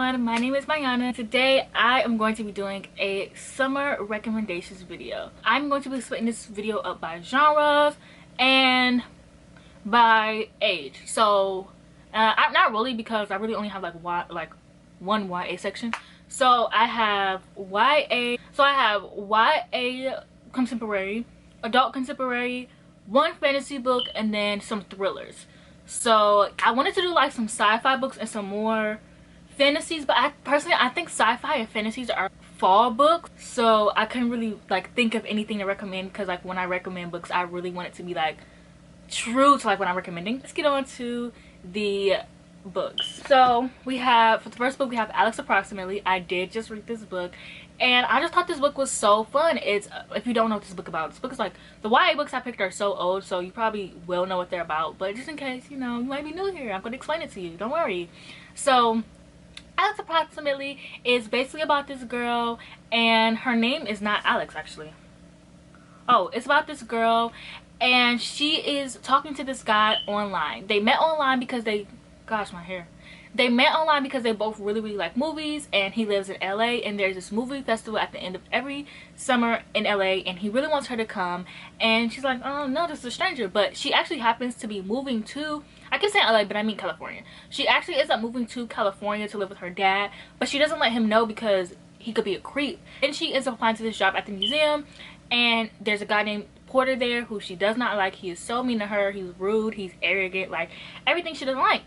everyone, my name is Mayana. Today I am going to be doing a summer recommendations video. I'm going to be splitting this video up by genres and by age. So I'm not really, because I really only have like one YA section. So I have YA contemporary, adult contemporary, one fantasy book, and then some thrillers. So I wanted to do like some sci-fi books and some more fantasies, but I think sci-fi and fantasies are fall books, so I couldn't really like think of anything to recommend, because like when I recommend books I really want it to be like true to like what I'm recommending. Let's get on to the books. So we have, for the first book, we have Alex Approximately. I did just read this book and I just thought this book was so fun. It's, if you don't know what this book about, this book is like, the YA books I picked are so old, so you probably will know what they're about, but just in case, you know, you might be new here, I'm going to explain it to you, don't worry. So Alex Approximately is basically about this girl, and her name is not Alex actually. Oh, it's about this girl and she is talking to this guy online. They met online because gosh, my hair. They met online because they both really like movies, and he lives in LA, and there's this movie festival at the end of every summer in LA, and he really wants her to come, and she's like, oh no, this is a stranger. But she actually happens to be moving to, I can say LA but I mean California. She actually ends up moving to California to live with her dad, but she doesn't let him know because he could be a creep. And she ends up applying to this job at the museum, and there's a guy named Porter there who she does not like. He is so mean to her, he's rude, he's arrogant, like everything she doesn't like.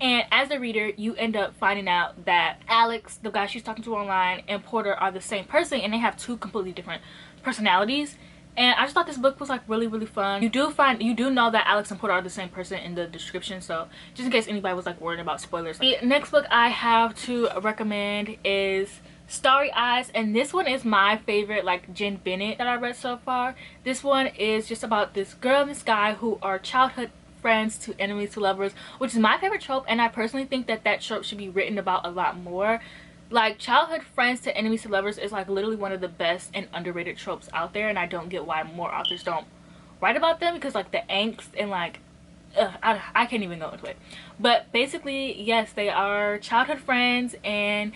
And as a reader, you end up finding out that Alex, the guy she's talking to online, and Porter are the same person, and they have two completely different personalities. And I just thought this book was like really fun. You do know that Alex and Porter are the same person in the description, so just in case anybody was like worried about spoilers. The next book I have to recommend is Starry Eyes, and this one is my favorite like Jen Bennett that I read so far. This one is just about this girl and this guy who are childhood friends to enemies to lovers, which is my favorite trope, and I personally think that that trope should be written about a lot more. Like, childhood friends to enemies to lovers is like literally one of the best and underrated tropes out there, and I don't get why more authors don't write about them, because like the angst and like I can't even go into it. But basically, yes, they are childhood friends and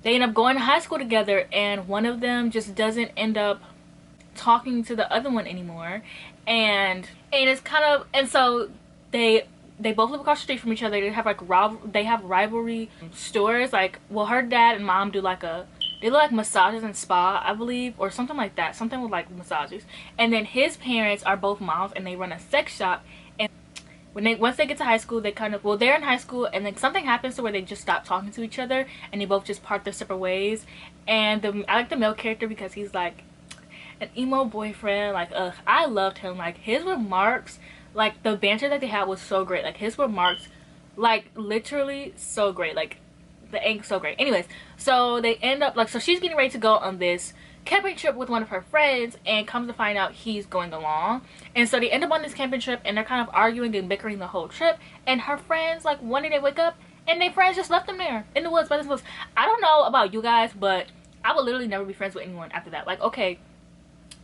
they end up going to high school together, and one of them just doesn't end up talking to the other one anymore, and it's kind of, and so they both live across the street from each other. They have like rivalry stores. Like, well, her dad and mom do like they do like massages and spa, I believe, or something like that, something with like massages. And then his parents are both moms, and they run a sex shop. And once they get to high school, they kind of, well, they're in high school, and then something happens to where they just stop talking to each other, and they both just part their separate ways. And I like the male character because he's like an emo boyfriend. Like, I loved him. Like, his remarks, like the banter that they had was so great. Like, his remarks, like literally so great. Like, the angst so great. Anyways, so they end up like, so she's getting ready to go on this camping trip with one of her friends, and comes to find out he's going along. And so they end up on this camping trip, and they're kind of arguing and bickering the whole trip. And her friends, like, one day they wake up and their friends just left them there in the woods by themselves. I don't know about you guys, but I would literally never be friends with anyone after that. Like, okay,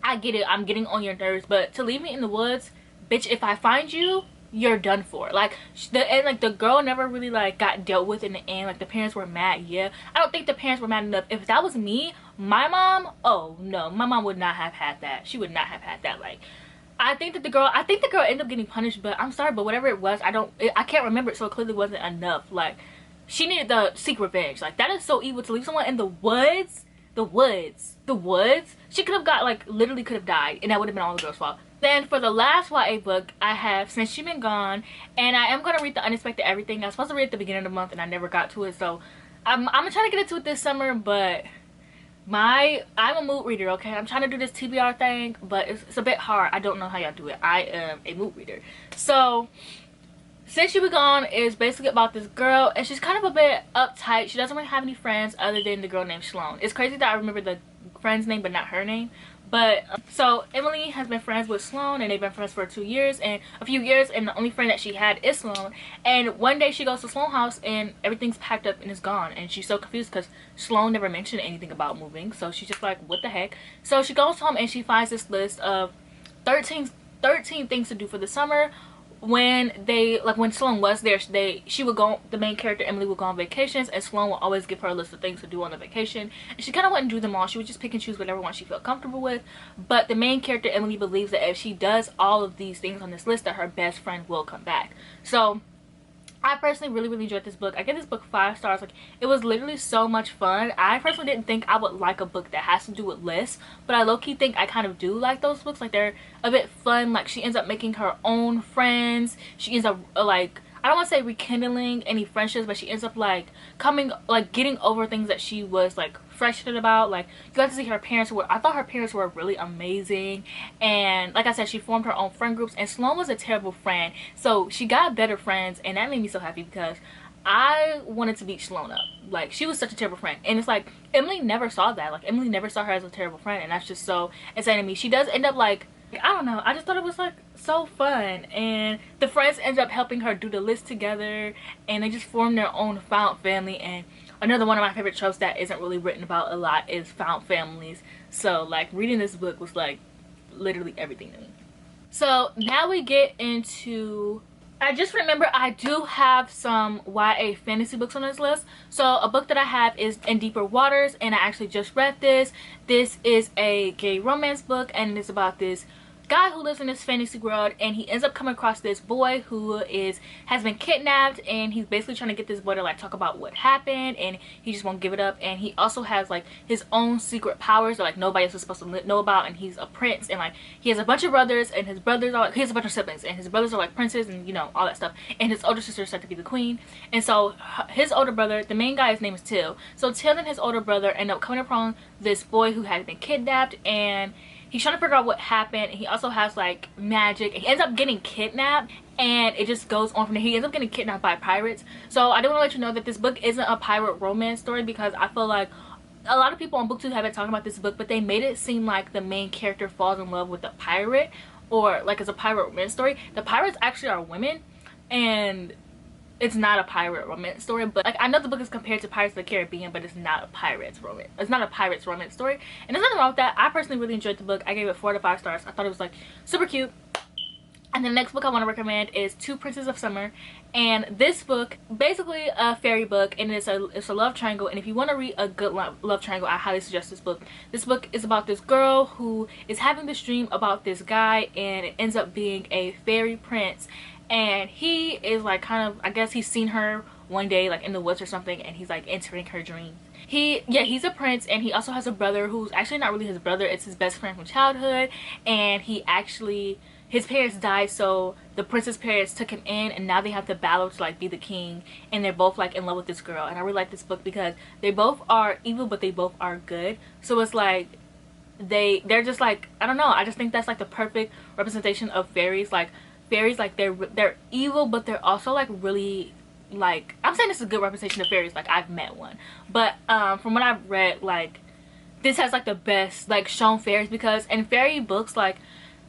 I get it, I'm getting on your nerves, but to leave me in the woods, bitch, if I find you, you're done for. Like, the girl never really like got dealt with in the end. Like, the parents were mad. Yeah, I don't think the parents were mad enough. If that was me, my mom, oh no, my mom would not have had that. She would not have had that. Like, I think the girl ended up getting punished, but I'm sorry, but whatever it was, I can't remember it, so it clearly wasn't enough. Like, she needed to seek revenge. Like, that is so evil, to leave someone in the woods. The woods. She could have got, like, literally could have died, and that would have been all the girl's fault. Then for the last YA book I have, Since You've Been Gone, and I am gonna read The Unexpected Everything. I was supposed to read it at the beginning of the month and I never got to it, so I'm gonna try to get into it this summer. But I'm a mood reader, okay? I'm trying to do this TBR thing, but it's a bit hard. I don't know how y'all do it. I am a mood reader. So Since You've Been Gone is basically about this girl, and she's kind of a bit uptight. She doesn't really have any friends other than the girl named Sloane. It's crazy that I remember the friend's name but not her name. But so Emily has been friends with Sloane, and they've been friends for a few years, and the only friend that she had is Sloane. And one day she goes to Sloane's house and everything's packed up and is gone, and she's so confused because Sloane never mentioned anything about moving. So she's just like, what the heck? So she goes home and she finds this list of 13 things to do for the summer. when when Sloane was there, she would go, the main character Emily would go on vacations, and Sloane would always give her a list of things to do on the vacation, and she kind of wouldn't do them all. She would just pick and choose whatever one she felt comfortable with. But the main character Emily believes that if she does all of these things on this list, that her best friend will come back. So I personally really enjoyed this book. I give this book 5 stars. Like, it was literally so much fun. I personally didn't think I would like a book that has to do with lists, but I low-key think I kind of do like those books. Like, they're a bit fun. Like, she ends up making her own friends. She ends up like, I don't want to say rekindling any friendships, but she ends up like getting over things that she was like frustrated about. Like, you got to see her parents I thought her parents were really amazing, and like I said, she formed her own friend groups, and Sloane was a terrible friend, so she got better friends, and that made me so happy because I wanted to beat Sloane up. Like, she was such a terrible friend, and it's like Emily never saw that. Like, Emily never saw her as a terrible friend, and that's just so insane to me. She does end up like, I don't know, I just thought it was like so fun, and the friends end up helping her do the list together, and they just form their own found family. And another one of my favorite tropes that isn't really written about a lot is found families. So like, reading this book was like literally everything to me. So now we get into, I just remember I do have some YA fantasy books on this list. So a book that I have is In Deeper Waters, and I actually just read this. This is a gay romance book, and it's about this guy who lives in this fantasy world, and he ends up coming across this boy who has been kidnapped, and he's basically trying to get this boy to like talk about what happened, and he just won't give it up. And he also has like his own secret powers that like nobody else is supposed to know about, and he's a prince, and like he has a bunch of brothers, and his brothers are like, he has a bunch of siblings, and his brothers are like princes, and you know, all that stuff, and his older sister is set to be the queen. And so his older brother, the main guy's name is Till, so Till and his older brother end up coming upon this boy who had been kidnapped, and he's trying to figure out what happened. He also has like magic. He ends up getting kidnapped, and it just goes on from there. He ends up getting kidnapped by pirates. So I do want to let you know that this book isn't a pirate romance story, because I feel like a lot of people on BookTube have been talking about this book, but they made it seem like the main character falls in love with the pirate, or like it's a pirate romance story. The pirates actually are women, and it's not a pirate romance story. But like, I know the book is compared to Pirates of the Caribbean, but it's not a pirate's romance. It's not a pirate's romance story, and there's nothing wrong with that. I personally really enjoyed the book. I gave it 4 to 5 stars. I thought it was like super cute. And the next book I want to recommend is Two Princes of Summer, and this book basically a fairy book, and it's a love triangle. And if you want to read a good love triangle, I highly suggest this book. This book is about this girl who is having this dream about this guy, and it ends up being a fairy prince. And he is like kind of, I guess he's seen her one day like in the woods or something, and he's like entering her dreams. He's a prince, and he also has a brother who's actually not really his brother. It's his best friend from childhood, and his parents died, so the prince's parents took him in, and now they have to battle to like be the king, and they're both like in love with this girl. And I really like this book because they both are evil, but they both are good. So it's like they're just like, I don't know, I just think that's like the perfect representation of fairies. Like, fairies, like they're evil, but they're also like really, like, I'm saying this is a good representation of fairies. Like, I've met one, but from what I've read, like, this has like the best like shown fairies, because in fairy books, like,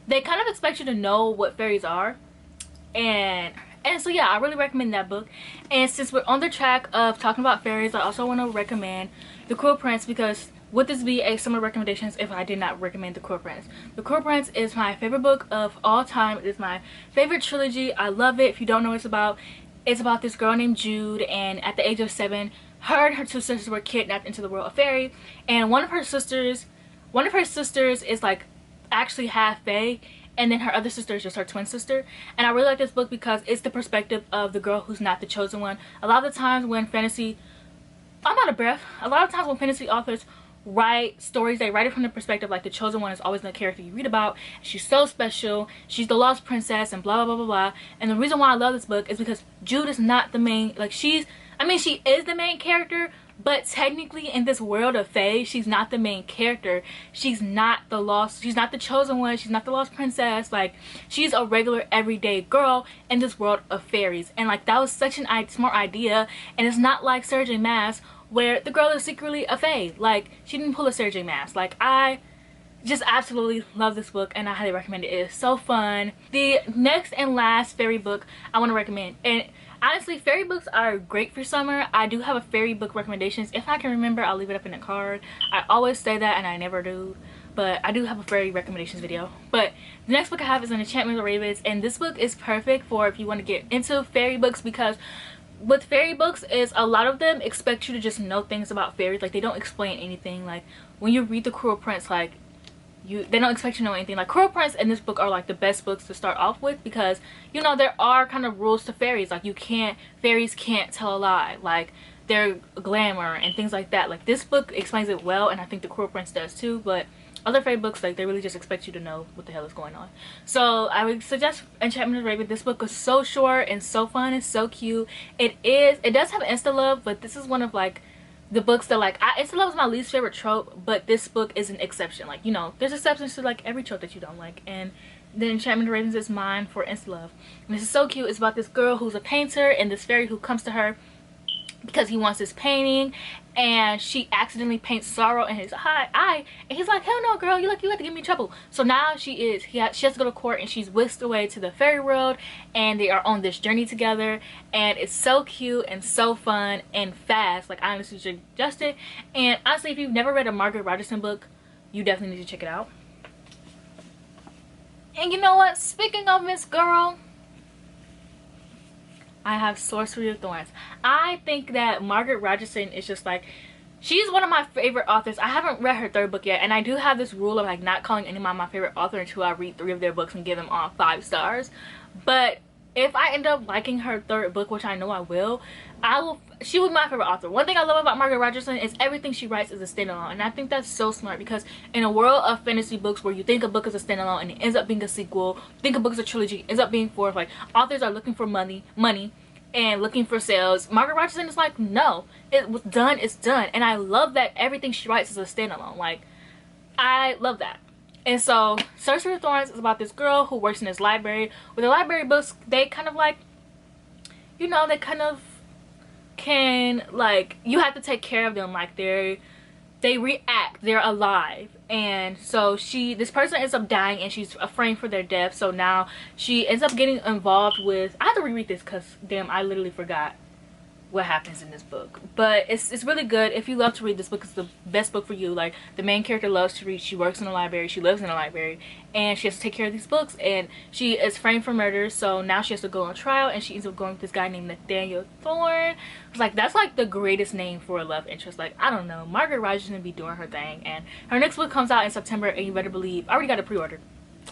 they kind of expect you to know what fairies are, and so yeah, I really recommend that book. And since we're on the track of talking about fairies, I also want to recommend The Cruel Prince, because would this be a summer recommendations if I did not recommend The Cruel Prince? The Cruel Prince is my favorite book of all time. It is my favorite trilogy. I love it. If you don't know what it's about this girl named Jude, and at the age of 7, her and her 2 sisters were kidnapped into the world of fairy, and one of her sisters is like actually half fae, and then her other sister is just her twin sister. And I really like this book because it's the perspective of the girl who's not the chosen one. A lot of the times when fantasy, I'm out of breath, a lot of times when fantasy authors write stories, they write it from the perspective like the chosen one is always the character you read about. She's so special, she's the lost princess, and blah blah blah blah blah. And the reason why I love this book is because Jude is not the main, like, she is the main character, but technically in this world of fae, she's not the main character. She's not the chosen one, she's not the lost princess. Like, she's a regular everyday girl in this world of fairies. And like, that was such an smart idea. And it's not like Sarah J Maas, where the girl is secretly a fae. Like, she didn't pull a Sarah J Maas. Like, I just absolutely love this book, and I highly recommend it. It is so fun. The next and last fairy book I want to recommend, and honestly, fairy books are great for summer. I do have a fairy book recommendations. If I can remember, I'll leave it up in the card. I always say that, and I never do. but I do have a fairy recommendations video. But the next book I have is An Enchantment of Ravens, and this book is perfect for if you want to get into fairy books, because with fairy books is a lot of them expect you to just know things about fairies. Like, they don't explain anything. Like, when you read The Cruel Prince, like, they don't expect you to know anything. Like, Cruel Prince and this book are like the best books to start off with, because you know there are kind of rules to fairies. Like, fairies can't tell a lie, like their glamour and things like that. Like, this book explains it well, and I think The Cruel Prince does too. But other fairy books, like, they really just expect you to know what the hell is going on. So I would suggest Enchantment of Raven. This book is so short and so fun and so cute. It does have insta love, but this is one of like the books that, like, insta love is my least favorite trope, but this book is an exception. Like, you know, there's exceptions to like every trope that you don't like, and the Enchantment of Ravens is mine for insta love. And this is so cute. It's about this girl who's a painter and this fairy who comes to her because he wants this painting, and she accidentally paints sorrow in his eye, and he's like, hell no girl, you have to get me in trouble. So now she has to go to court, and she's whisked away to the fairy world, and they are on this journey together, and it's so cute and so fun and fast. Like, I honestly suggest it. And honestly, if you've never read a Margaret Rogerson book, you definitely need to check it out. And you know what, speaking of Miss Girl, I have Sorcery of Thorns. I think that Margaret Rogerson is just like, she's one of my favorite authors. I haven't read her third book yet, and I do have this rule of like not calling anyone my favorite author until I read 3 of their books and give them all 5 stars. But if I end up liking her third book, which I know I will, she was my favorite author. One thing I love about Margaret Rogerson is everything she writes is a standalone, and I think that's so smart, because in a world of fantasy books where you think a book is a standalone and it ends up being a sequel, think a book is a trilogy, ends up being 4, like, authors are looking for money and looking for sales. Margaret Rogerson is like, no, it was done, it's done. And I love that everything she writes is a standalone. Like, I love that. And so Sorcery of Thorns is about this girl who works in this library. With the library books, they kind of like, you know, they kind of can, like, you have to take care of them. Like, they react, they're alive. And so this person ends up dying, and she's afraid for their death. So now she ends up getting involved with, I have to reread this because damn, I literally forgot what happens in this book. But it's really good. If you love to read, this book is the best book for you. Like, the main character loves to read. She works in a library, she lives in a library, and she has to take care of these books, and she is framed for murder. So now she has to go on trial, and she ends up going with this guy named Nathaniel Thorne. It's like, that's like the greatest name for a love interest. Like, I don't know, Margaret Rogerson be doing her thing. And her next book comes out in September, and you better believe I already got it pre-ordered.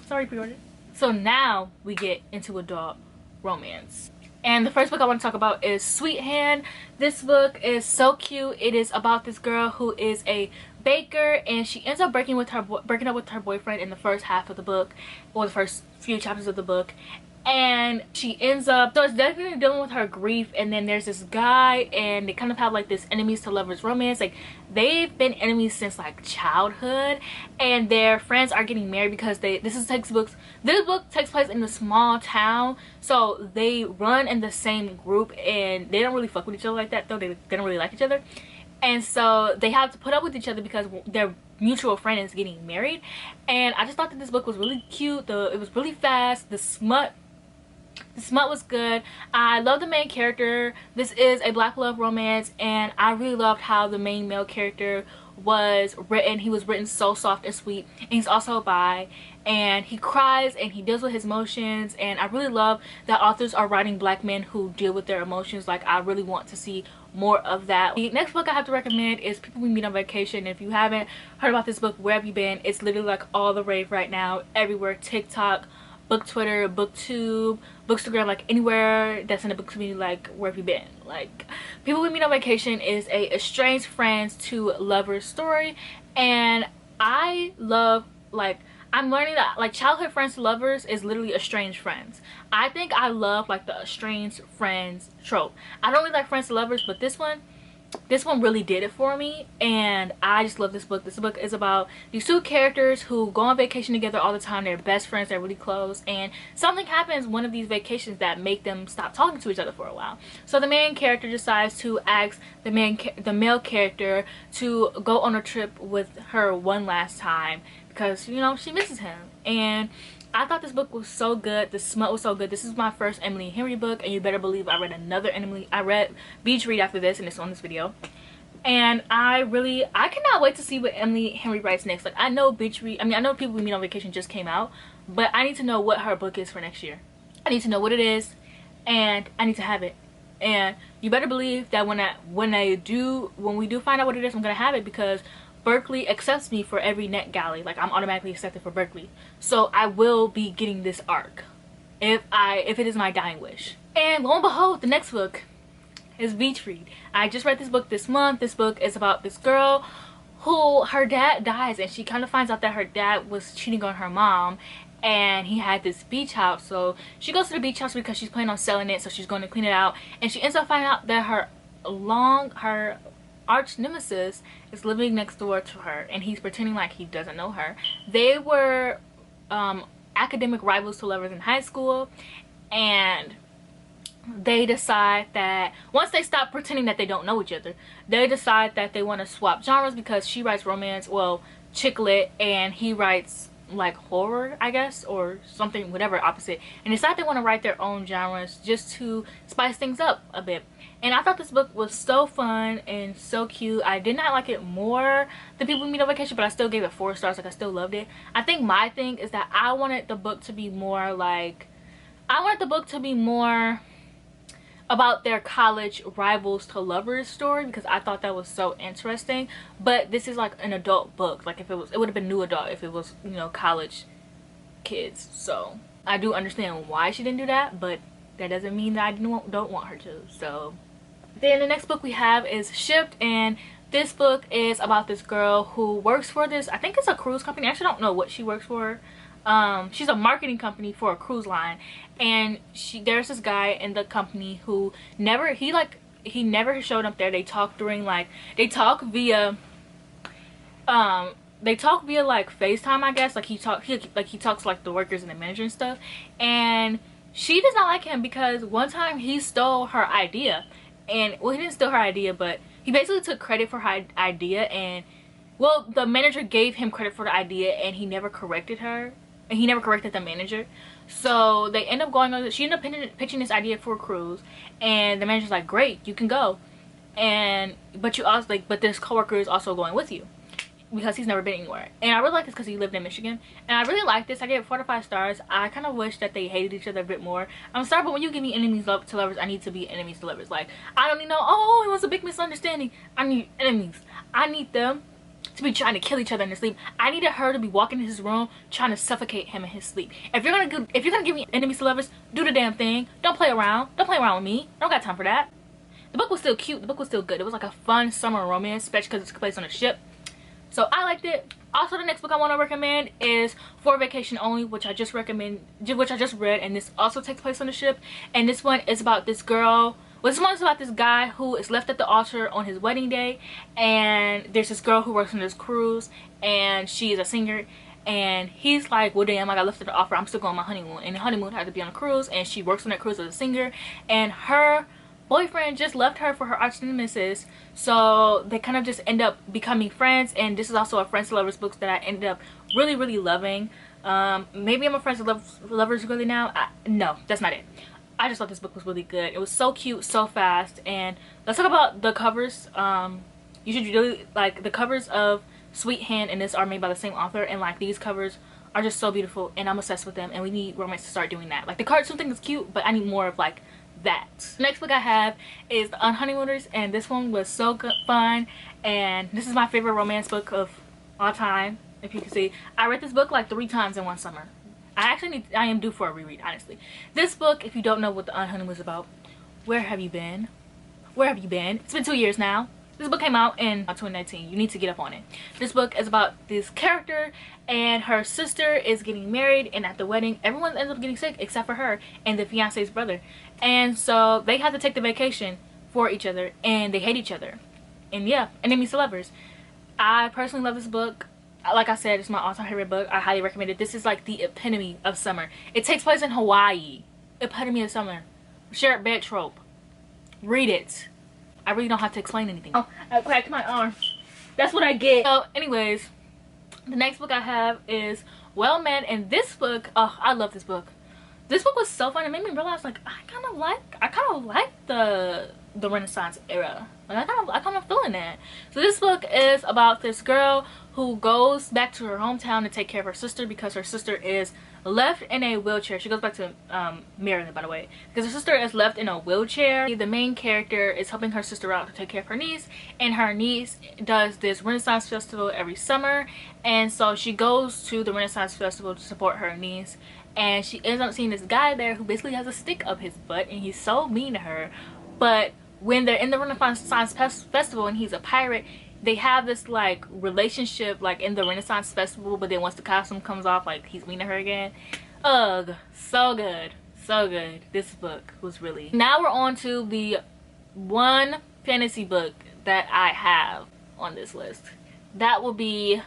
Sorry, pre-ordered. So now we get into adult romance. And the first book I want to talk about is Sweet Hand. This book is so cute. It is about this girl who is a baker, and she ends up breaking up with her boyfriend in the first half of the book, or the first few chapters of the book. And she ends up, so it's definitely dealing with her grief. And then there's this guy, and they kind of have like this enemies to lovers romance. Like, they've been enemies since like childhood, and their friends are getting married because this book takes place in a small town, so they run in the same group, and they don't really fuck with each other like that, though. They don't really like each other, and so they have to put up with each other because their mutual friend is getting married. And I just thought that this book was really cute. It was really fast. The smut was good. I love the main character. This is a black love romance, and I really loved how the main male character was written. He was written so soft and sweet, and he's also bi, and he cries and he deals with his emotions. And I really love that authors are writing black men who deal with their emotions. Like, I really want to see more of that. The next book I have to recommend is People We Meet on Vacation. If you haven't heard about this book, where have you been? It's literally like all the rave right now, everywhere. TikTok, book Twitter, booktube, bookstagram, like anywhere that's in the book community. Like, where have you been? Like, People We Meet on Vacation is a estranged friends to lovers story, and I love, like, I'm learning that like childhood friends to lovers is literally estranged friends. I think I love like the estranged friends trope. I don't really like friends to lovers, but this one really did it for me, and I just love this book. This book is about these 2 characters who go on vacation together all the time. They're best friends, they're really close, and something happens one of these vacations that make them stop talking to each other for a while. So the main character decides to ask the male character to go on a trip with her one last time, because, you know, she misses him. And I thought this book was so good. The smut was so good. This is my first Emily Henry book, and you better believe I read Beach Read after this, and it's on this video. And I cannot wait to see what Emily Henry writes next. Like, I know Beach Read, I mean, I know People We Meet on Vacation just came out, but I need to know what her book is for next year. I need to know what it is, and I need to have it. And you better believe that when we do find out what it is, I'm gonna have it, because Berkeley accepts me for every NetGalley. Like, I'm automatically accepted for Berkeley, so I will be getting this arc if it is my dying wish. And lo and behold, the next book is Beach Read. I just read this book this month. This book is about this girl who, her dad dies, and she kind of finds out that her dad was cheating on her mom, and he had this beach house. So she goes to the beach house because she's planning on selling it, so she's going to clean it out, and she ends up finding out that her arch nemesis is living next door to her, and he's pretending like he doesn't know her. They were academic rivals to lovers in high school, and they decide that once they stop pretending that they don't know each other, they decide that they want to swap genres, because she writes romance, well, chick lit, and he writes like horror, I guess, or something, whatever, opposite, and decide they want to write their own genres just to spice things up a bit. And I thought this book was so fun and so cute. I did not like it more than People We Meet on Vacation, but I still gave it 4 stars. Like, I still loved it. I think my thing is that I wanted the book to be more like, about their college rivals to lovers story, because I thought that was so interesting. But this is like an adult book. Like, if it would have been new adult if it was, you know, college kids. So I do understand why she didn't do that, but that doesn't mean that I don't want her to. So then the next book we have is Shipped, and this book is about this girl who works for this, I think it's a cruise company. I actually don't know what she works for. She's a marketing company for a cruise line, and there's this guy in the company who never showed up there. They talk via like FaceTime, I guess. Like, he talks to like the workers and the manager and stuff, and she does not like him because one time he stole her idea. And well, he didn't steal her idea, but he basically took credit for her idea, and well, the manager gave him credit for the idea, and he never corrected her, and he never corrected the manager. So they end up going on. She ended up pitching this idea for a cruise, and the manager's like, "Great, you can go," but you also but this coworker is also going with you, because he's never been anywhere. And I really like this because he lived in Michigan, and I really like this. I gave it 4 to 5 stars. I kind of wish that they hated each other a bit more. I'm sorry, but when you give me enemies to lovers, I need to be enemies to lovers. Like, I don't need no, oh, it was a big misunderstanding. I need enemies. I need them to be trying to kill each other in their sleep. I needed her to be walking in his room trying to suffocate him in his sleep. If you're gonna give me enemies to lovers, do the damn thing. Don't play around. Don't play around with me. I don't got time for that. The book was still cute. The book was still good. It was like a fun summer romance, especially because it took place on a ship. So I liked it. Also, the next book I want to recommend is For Vacation Only, which I just read, and this also takes place on the ship. And this one is about this girl. Well, this one is about this guy who is left at the altar on his wedding day, and there's this girl who works on this cruise, and she is a singer, and he's like, well, damn, I got left at the altar, I'm still going on my honeymoon, and the honeymoon had to be on a cruise, and she works on that cruise as a singer, and her boyfriend just left her for her arch nemesis, so they kind of just end up becoming friends. And this is also a Friends to Lovers book that I ended up really, really loving. Maybe I'm a Friends to Lovers really now. No, that's not it. I just thought this book was really good. It was so cute, so fast. And let's talk about the covers. You should really like the covers of Sweet Hand and this are made by the same author, and like these covers are just so beautiful, and I'm obsessed with them, and we need romance to start doing that. Like, the cartoon thing is cute, but I need more of like that. Next book I have is The Unhoneymooners, and this one was so good, fun, and this is my favorite romance book of all time. If you can see, I read this book like 3 times in one summer. I am due for a reread, honestly. This book, if you don't know what The Unhoneymooners was about, where have you been? Where have you been? It's been 2 years now. This book came out in 2019. You need to get up on it. This book is about this character, and her sister is getting married, and at the wedding everyone ends up getting sick except for her and the fiance's brother, and so they have to take the vacation for each other, and they hate each other, and yeah, enemies to lovers. I personally love this book. Like I said, it's my all-time favorite book. I highly recommend it. This is like the epitome of summer. It takes place in Hawaii. Epitome of summer. Shared bed trope. Read it. I really don't have to explain anything. Oh, I cracked my arm. That's what I get. So anyways, the next book I have is Well Met, and this book, oh, I love this book. This book was so fun. It made me realize, like, I kind of like the the Renaissance era. Like I kind of feeling that. So this book is about this girl who goes back to her hometown to take care of her sister because her sister is left in a wheelchair. She goes back to Maryland, by the way, because her sister is left in a wheelchair. The main character is helping her sister out to take care of her niece, and her niece does this Renaissance festival every summer, and so she goes to the Renaissance festival to support her niece, and she ends up seeing this guy there who basically has a stick up his butt, and he's so mean to her. But when they're in the Renaissance festival and he's a pirate, they have this like relationship like in the Renaissance festival, but then once the costume comes off, like he's mean to her again. Ugh, so good, so good. This book was really. Now we're on to the one fantasy book that I have on this list. That will be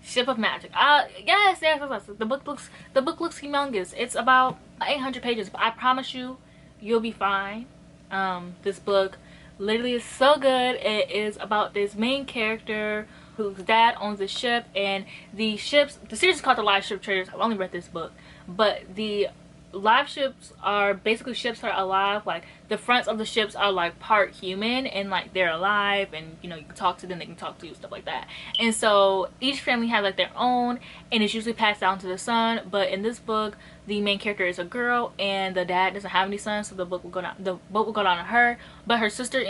Ship of Magic. Yes, the book looks humongous. It's about 800 pages, but I promise you, you'll be fine. This book literally is so good. It is about this main character whose dad owns a ship, and the series is called The Live Ship Traders. I've only read this book, but the live ships are basically ships that are alive. Like the fronts of the ships are like part human, and like they're alive, and you know, you can talk to them, they can talk to you, stuff like that. And so each family has like their own, and it's usually passed down to the son. But in this book, the main character is a girl, and the dad doesn't have any sons, so the boat will go down to her. But her sister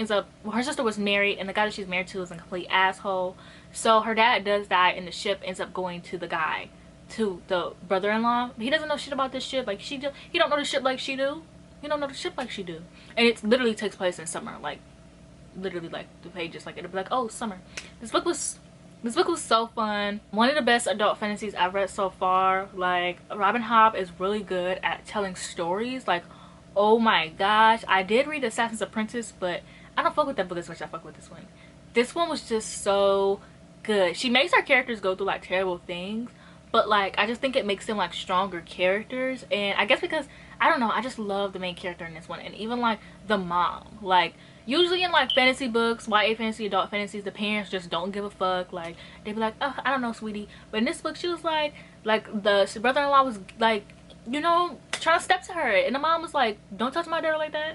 was married, and the guy that she's married to is a complete asshole. So her dad does die, and the ship ends up going to the guy, to the brother-in-law. He doesn't know shit about this ship like she do. He don't know the ship like she do. He don't know the ship like she do. And it literally takes place in summer. Like literally, like the pages, like it'll be like, oh, summer. This book was so fun. One of the best adult fantasies I've read so far. Like Robin Hobb is really good at telling stories. Like, oh my gosh, I did read Assassin's Apprentice, but I don't fuck with that book as much as I fuck with this one. This one was just so good. She makes her characters go through like terrible things, but like I just think it makes them like stronger characters. And I guess because I don't know, I just love the main character in this one, and even like the mom. Like usually in like fantasy books, YA fantasy, adult fantasies, the parents just don't give a fuck. Like they be like, oh, I don't know, sweetie. But in this book, she was like the brother-in-law was like, you know, trying to step to her, and the mom was like, don't talk to my daughter like that.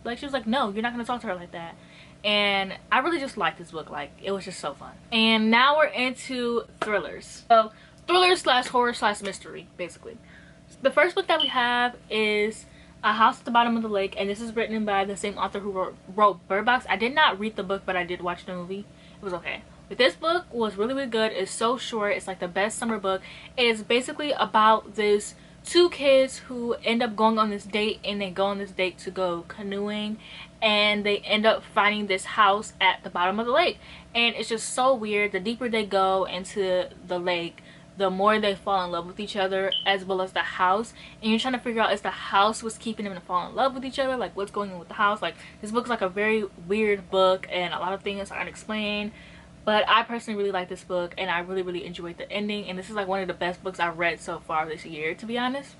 Like she was like, no, you're not gonna talk to her like that. And I really just liked this book. Like it was just so fun. And now we're into thrillers. So thrillers slash horror slash mystery, basically. The first book that we have is A House at the Bottom of the Lake, and this is written by the same author who wrote Bird Box. I did not read the book, but I did watch the movie. It was okay. But this book was really, really good. It's so short. It's like the best summer book. It is basically about this two kids who end up going on this date, and they go on this date to go canoeing, and they end up finding this house at the bottom of the lake. And it's just so weird. The deeper they go into the lake, the more they fall in love with each other, as well as the house. And you're trying to figure out, is the house what's keeping them to fall in love with each other? Like what's going on with the house? Like this book's like a very weird book, and a lot of things are unexplained. But I personally really like this book, and I really, really enjoyed the ending. And this is like one of the best books I've read so far this year, to be honest.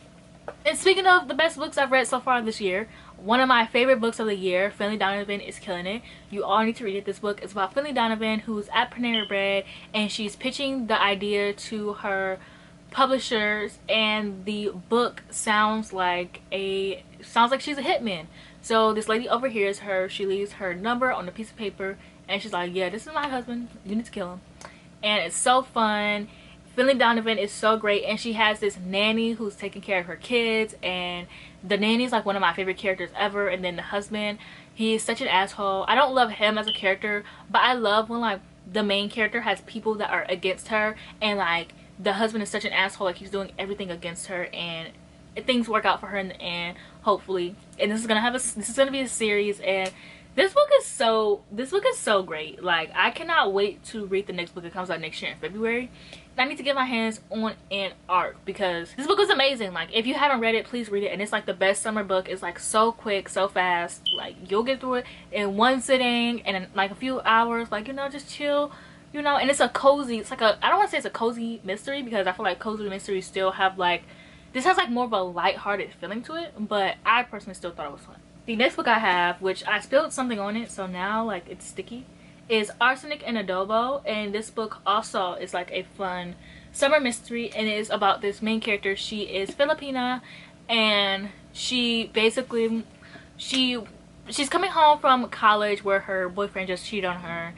And speaking of the best books I've read so far this year, one of my favorite books of the year, Finley Donovan, is killing it. You all need to read it. This book is about Finley Donovan, who's at Panera Bread, and she's pitching the idea to her publishers, and the book sounds like she's a hitman. So this lady overhears her. She leaves her number on a piece of paper, and she's like, yeah, this is my husband, you need to kill him. And it's so fun. Finley Donovan is so great, and she has this nanny who's taking care of her kids, and the nanny is like one of my favorite characters ever. And then the husband, he's such an asshole. I don't love him as a character, but I love when like the main character has people that are against her, and like the husband is such an asshole, like he's doing everything against her, and things work out for her in the end, hopefully. And this is gonna be a series, and this book is so great. Like I cannot wait to read the next book. It comes out next year in February. I need to get my hands on an arc, because this book is amazing. Like if you haven't read it, please read it. And it's like the best summer book. It's like so quick, so fast. Like you'll get through it in one sitting, and in like a few hours. Like, you know, just chill, you know. And it's a cozy, it's like a, I don't want to say it's a cozy mystery, because I feel like cozy mysteries still have like, this has like more of a lighthearted feeling to it, but I personally still thought it was fun. The next book I have, which I spilled something on it, so now like it's sticky, is Arsenic and Adobo. And this book also is like a fun summer mystery, and it is about this main character. She is Filipina, and she basically she's coming home from college where her boyfriend just cheated on her,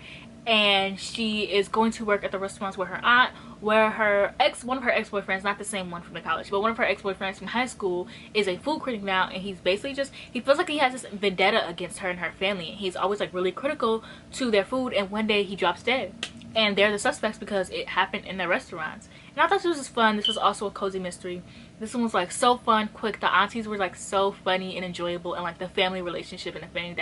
and she is going to work at the restaurants where her aunt, where one of her ex-boyfriends, not the same one from the college, but one of her ex-boyfriends from high school, is a food critic now, and he's basically just, he feels like he has this vendetta against her and her family, and he's always like really critical to their food, and one day he drops dead, and they're the suspects because it happened in their restaurants. And I thought this was just fun. This was also a cozy mystery. This one was like so fun, quick. The aunties were like so funny and enjoyable, and like the family relationship and the family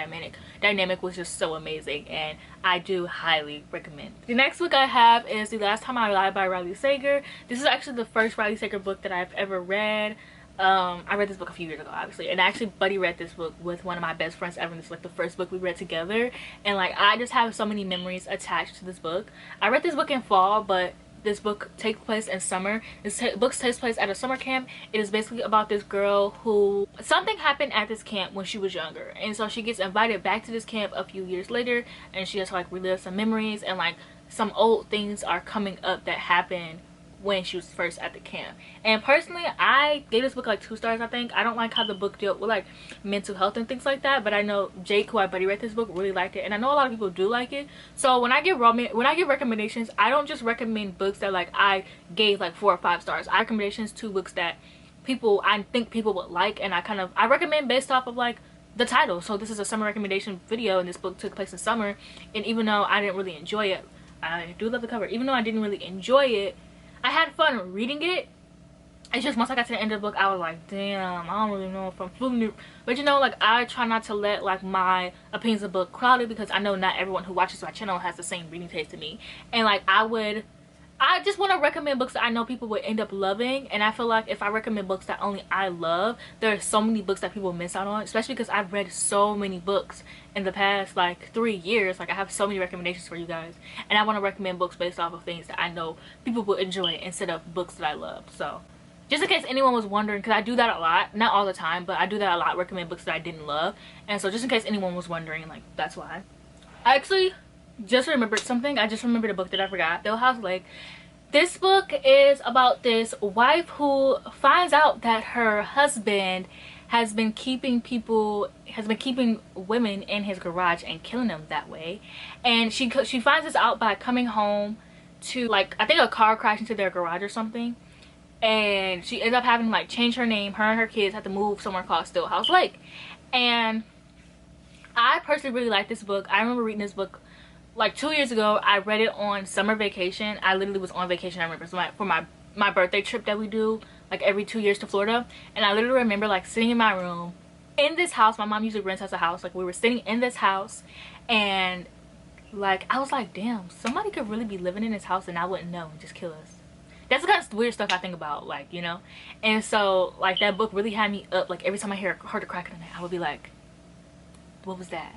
dynamic was just so amazing, and I do highly recommend. The next book I have is The Last Time I Lied by Riley Sager. This is actually the first Riley Sager book that I've ever read. I read this book a few years ago, obviously, and actually Buddy read this book with one of my best friends ever. This is like the first book we read together, and like I just have so many memories attached to this book. I read this book in fall, but this book takes place in summer. This book takes place at a summer camp. It is basically about this girl who, something happened at this camp when she was younger, and so she gets invited back to this camp a few years later, and she has to like relive some memories, and like some old things are coming up that happened when she was first at the camp. And personally, I gave this book like 2 stars. I think I don't like how the book dealt with like mental health and things like that, but I know Jake, who I buddy read this book, really liked it, and I know a lot of people do like it. So when I give recommendations, I don't just recommend books that like I gave like 4 or 5 stars. I recommendations to books that I think people would like, and I recommend based off of like the title. So this is a summer recommendation video, and this book took place in summer, and even though I didn't really enjoy it, I do love the cover. Even though I didn't really enjoy it, I had fun reading it. It's just once I got to the end of the book, I was like, damn, I don't really know if I'm feeling it. But you know, like I try not to let like my opinions of the book cloud it, because I know not everyone who watches my channel has the same reading taste to me. And like I just want to recommend books that I know people would end up loving, and I feel like if I recommend books that only I love, there are so many books that people miss out on, especially because I've read so many books in the past like 3 years. Like I have so many recommendations for you guys, and I want to recommend books based off of things that I know people will enjoy instead of books that I love. So just in case anyone was wondering, because I do that a lot, not all the time, but I do that a lot, recommend books that I didn't love. And so just in case anyone was wondering, like that's why. I actually just remembered something. I just remembered a book that I forgot. Hill House Lake. This book is about this wife who finds out that her husband has been keeping women in his garage and killing them that way. And she finds this out by coming home to, like, I think a car crashed into their garage or something, and she ends up having to like change her name. Her and her kids have to move somewhere called Stillhouse Lake. And I personally really like this book. I remember reading this book like 2 years ago. I read it on summer vacation. I literally was on vacation, I remember, for my birthday trip that we do like every 2 years to Florida. And I literally remember like sitting in my room in this house. My mom usually rents us a house. Like we were sitting in this house, and like I was like, damn, somebody could really be living in this house and I wouldn't know and just kill us. That's the kind of weird stuff I think about, like, you know. And so like that book really had me up. Like every time I heard a crack in the night, I would be like, what was that?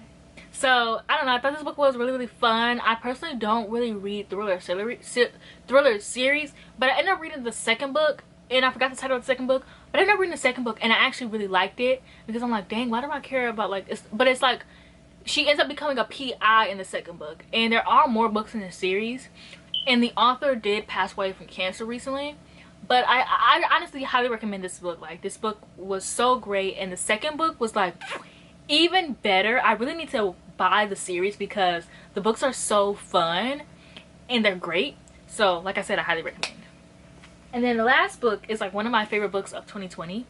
So I don't know, I thought this book was really, really fun. I personally don't really read thriller series, but I ended up reading the second book, and I forgot the title of the second book, but I ended up reading the second book, and I actually really liked it, because I'm like, dang, why do I care about like this? But it's like she ends up becoming a PI in the second book, and there are more books in the series, and the author did pass away from cancer recently. But I honestly highly recommend this book. Like this book was so great, and the second book was like even better. I really need to buy the series because the books are so fun and they're great. So like I said, I highly recommend. And then the last book is like one of my favorite books of 2020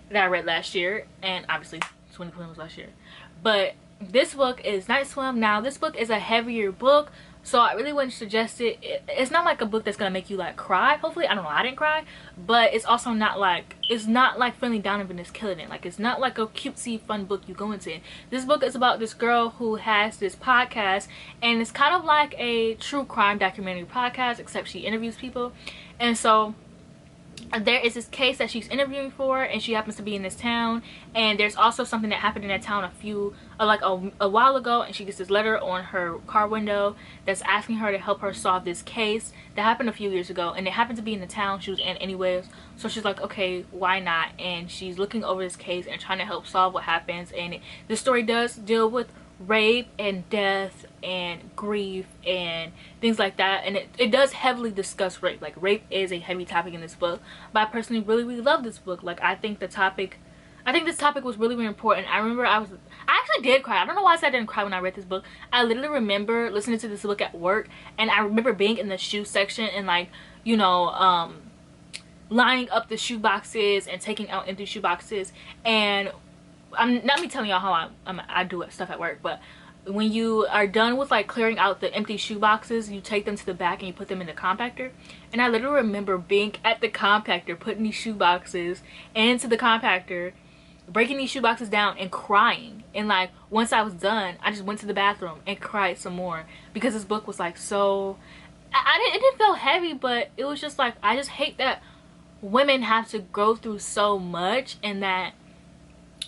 that I read last year, and obviously 2020 was last year, but this book is Night Swim. Now this book is a heavier book, so I really wouldn't suggest it. It's not like a book that's gonna make you like cry. Hopefully, I don't know, I didn't cry, but it's also not like, it's not like Finley Donovan is killing it. Like it's not like a cutesy fun book you go into. This book is about this girl who has this podcast, and it's kind of like a true crime documentary podcast, except she interviews people. And so there is this case that she's interviewing for, and she happens to be in this town, and there's also something that happened in that town a while ago, and she gets this letter on her car window that's asking her to help her solve this case that happened a few years ago, and it happened to be in the town she was in anyways. So she's like, okay, why not? And she's looking over this case and trying to help solve what happens. And the story does deal with rape and death and grief and things like that, and it does heavily discuss rape. Like rape is a heavy topic in this book, but I personally really love this book. Like I think the topic, I think this topic was really, really important. I remember I actually did cry. I don't know why I said I didn't cry when I read this book. I literally remember listening to this book at work, and I remember being in the shoe section and like, you know, lining up the shoe boxes and taking out empty shoe boxes. And I'm not me telling y'all how I do stuff at work, but when you are done with like clearing out the empty shoe boxes, you take them to the back and you put them in the compactor. And I literally remember being at the compactor, putting these shoe boxes into the compactor, breaking these shoe boxes down and crying. And like once I was done, I just went to the bathroom and cried some more because this book was like so, it didn't feel heavy, but it was just like, I just hate that women have to go through so much, and that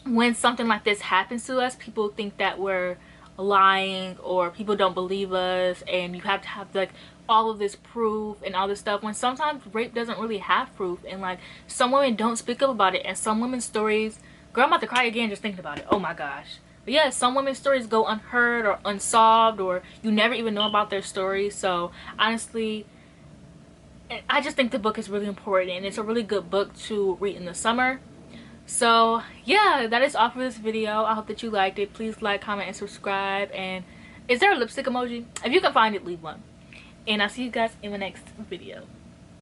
when something like this happens to us, people think that we're lying or people don't believe us, and you have to have like all of this proof and all this stuff, when sometimes rape doesn't really have proof. And like some women don't speak up about it, and some women's stories, girl, I'm about to cry again just thinking about it. Oh my gosh. But yeah, some women's stories go unheard or unsolved, or you never even know about their story. So honestly, I just think the book is really important, and it's a really good book to read in the summer. So yeah, that is all for this video. I hope that you liked it. Please like, comment, and subscribe. And is there a lipstick emoji? If you can find it, leave one. And I'll see you guys in the next video.